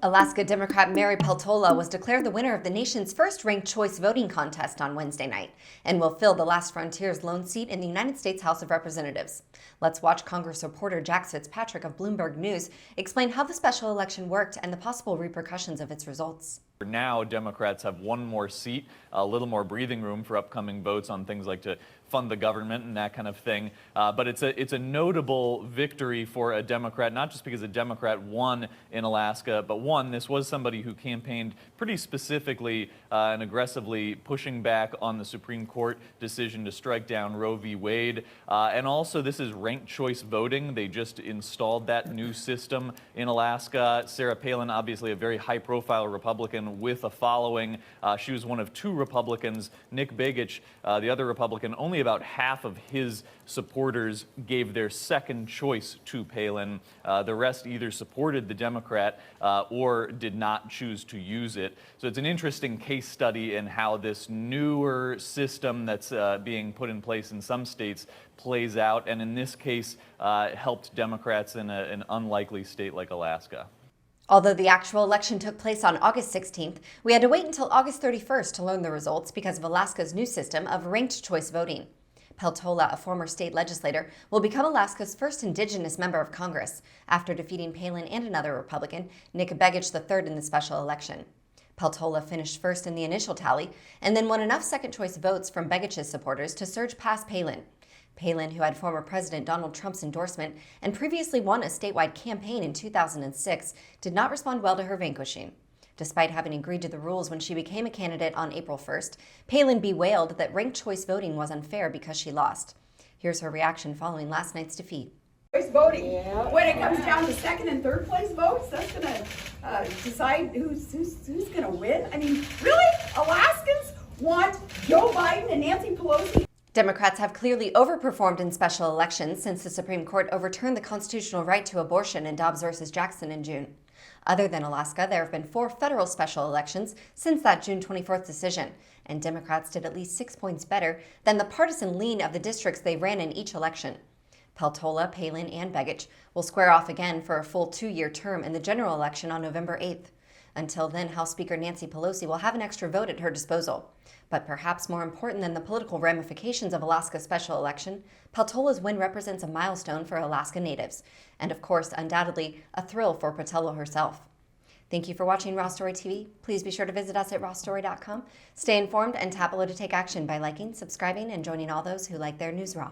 Alaska Democrat Mary Peltola was declared the winner of the nation's first ranked choice voting contest on Wednesday night and will fill the last frontier's lone seat in the United States House of Representatives. Let's watch Congress reporter Jax Fitzpatrick of Bloomberg News explain how the special election worked and the possible repercussions of its results. Now, Democrats have one more seat, a little more breathing room for upcoming votes on things like to fund the government and that kind of thing. But it's a notable victory for a Democrat, not just because a Democrat won in Alaska, but this was somebody who campaigned pretty specifically and aggressively pushing back on the Supreme Court decision to strike down Roe v. Wade. And also, this is ranked choice voting. They just installed that new system in Alaska. Sarah Palin, obviously a very high-profile Republican with a following. She was one of two Republicans. Nick Begich, the other Republican, only about half of his supporters gave their second choice to Palin. The rest either supported the Democrat or did not choose to use it. So it's an interesting case study in how this newer system that's being put in place in some states plays out, and in this case helped Democrats in an unlikely state like Alaska. Although the actual election took place on August 16th, we had to wait until August 31st to learn the results because of Alaska's new system of ranked choice voting. Peltola, a former state legislator, will become Alaska's first indigenous member of Congress after defeating Palin and another Republican, Nick Begich III, in the special election. Peltola finished first in the initial tally and then won enough second-choice votes from Begich's supporters to surge past Palin. Palin, who had former President Donald Trump's endorsement and previously won a statewide campaign in 2006, did not respond well to her vanquishing. Despite having agreed to the rules when she became a candidate on April 1st, Palin bewailed that ranked choice voting was unfair because she lost. Here's her reaction following last night's defeat. Choice voting. Yeah. When it comes down to second and third place votes, that's going to decide who's going to win. I mean, really? Alaskans want Joe Biden and Nancy Pelosi? Democrats have clearly overperformed in special elections since the Supreme Court overturned the constitutional right to abortion in Dobbs versus Jackson in June. Other than Alaska, there have been 4 federal special elections since that June 24th decision, and Democrats did at least 6 points better than the partisan lean of the districts they ran in each election. Peltola, Palin, and Begich will square off again for a full 2-year term in the general election on November 8th. Until then, House Speaker Nancy Pelosi will have an extra vote at her disposal. But perhaps more important than the political ramifications of Alaska's special election, Peltola's win represents a milestone for Alaska natives, and of course, undoubtedly, a thrill for Peltola herself. Thank you for watching Raw Story TV. Please be sure to visit us at rawstory.com. Stay informed and tap below to take action by liking, subscribing, and joining all those who like their news raw.